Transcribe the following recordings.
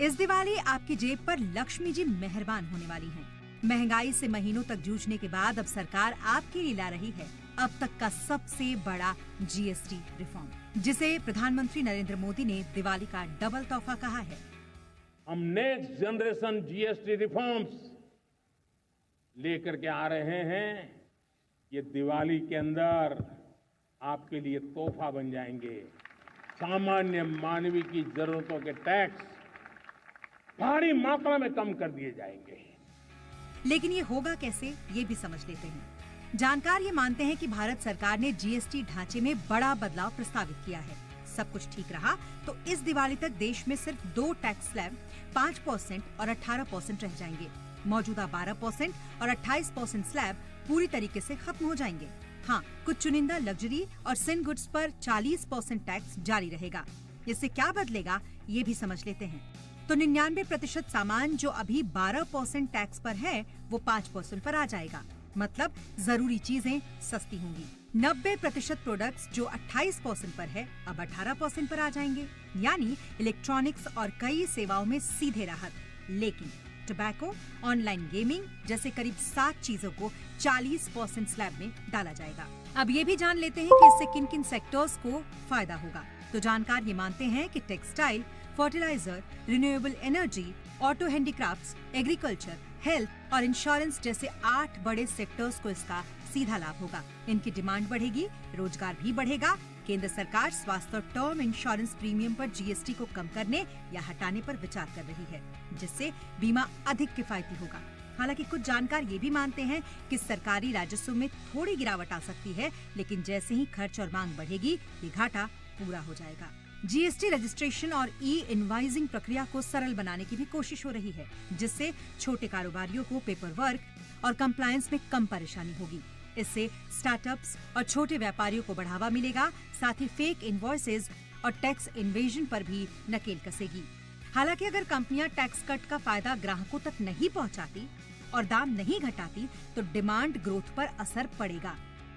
इस दिवाली आपकी जेब पर लक्ष्मी जी मेहरबान होने वाली हैं। महंगाई से महीनों तक जूझने के बाद अब सरकार आपके लिए ला रही है अब तक का सबसे बड़ा जीएसटी रिफॉर्म, जिसे प्रधानमंत्री नरेंद्र मोदी ने दिवाली का डबल तोहफा कहा है। हम नेक्स्ट जनरेशन जीएसटी रिफॉर्म्स लेकर के आ रहे हैं। ये दिवाली के अंदर आपके लिए तोहफा बन जाएंगे। सामान्य मानवीय की जरूरतों के टैक्स भारी मात्रा में कम कर दिए जाएंगे। लेकिन ये होगा कैसे, ये भी समझ लेते हैं। जानकार ये मानते हैं कि भारत सरकार ने जीएसटी ढांचे में बड़ा बदलाव प्रस्तावित किया है। सब कुछ ठीक रहा तो इस दिवाली तक देश में सिर्फ 2 टैक्स स्लैब 5% और 18% रह जाएंगे। मौजूदा 12% और 28% स्लैब पूरी तरीके से खत्म हो जाएंगे। हाँ, कुछ चुनिंदा लग्जरी और सिन गुड्स पर 40% टैक्स जारी रहेगा। इससे क्या बदलेगा, ये भी समझ लेते हैं। तो 99% सामान जो अभी 12% टैक्स पर है, वो 5% पर आ जाएगा। मतलब जरूरी चीजें सस्ती होंगी। 90% प्रोडक्ट्स जो 28% पर है, अब 18% पर आ जाएंगे। यानी इलेक्ट्रॉनिक्स और कई सेवाओं में सीधे राहत। लेकिन टोबैको, ऑनलाइन गेमिंग जैसे करीब 7 चीजों को 40% स्लैब में डाला जाएगा। अब ये भी जान लेते हैं कि इससे किन किन सेक्टर्स को फायदा होगा। तो जानकार ये मानते हैं कि textile, fertiliser, renewable energy, auto handicrafts, agriculture, health और इंश्योरेंस जैसे 8 बड़े सेक्टर्स को इसका सीधा लाभ होगा। इनकी डिमांड बढ़ेगी, रोजगार भी बढ़ेगा। केंद्र सरकार स्वास्थ्य और टर्म इंश्योरेंस प्रीमियम पर जीएसटी को कम करने या हटाने पर विचार कर रही है, जिससे बीमा अधिक किफायती होगा। हालांकि कुछ जानकार ये भी मानते हैं कि सरकारी राजस्व में थोड़ी गिरावट आ सकती है, लेकिन जैसे ही खर्च और मांग बढ़ेगी, ये घाटा पूरा हो जाएगा। जीएसटी रजिस्ट्रेशन और ई इनवाइसिंग प्रक्रिया को सरल बनाने की भी कोशिश हो रही है, जिससे छोटे कारोबारियों को पेपर वर्क और कंप्लायंस में कम परेशानी होगी। इससे स्टार्टअप्स और छोटे व्यापारियों को बढ़ावा मिलेगा। साथ ही फेक इनवॉइसेज और टैक्स इन्वेजन पर भी नकेल कसेगी। हालांकि अगर कंपनियां टैक्स कट का फायदा ग्राहकों तक नहीं पहुंचाती और दाम नहीं घटाती, तो डिमांड ग्रोथ पर असर पड़ेगा।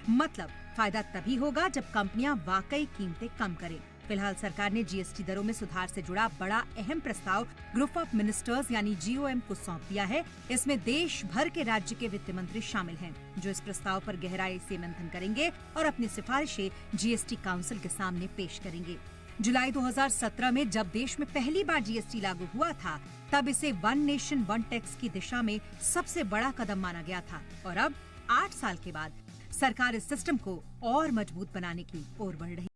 मतलब फायदा तभी होगा जब कंपनियां वाकई कीमतें कम करें। फिलहाल सरकार ने जीएसटी दरों में सुधार से जुड़ा बड़ा अहम प्रस्ताव ग्रुप ऑफ मिनिस्टर्स यानी जीओएम को सौंप दिया है। इसमें देश भर के राज्य के वित्त मंत्री शामिल हैं, जो इस प्रस्ताव पर गहराई से मंथन करेंगे और अपनी सिफारिशें जीएसटी काउंसिल के सामने पेश करेंगे। जुलाई 2017 में जब देश में पहली बार जीएसटी लागू हुआ था, तब इसे वन नेशन वन टैक्स की दिशा में सबसे बड़ा कदम माना गया था। और अब 8 साल के बाद सरकार इस सिस्टम को और मजबूत बनाने की ओर बढ़ रही है।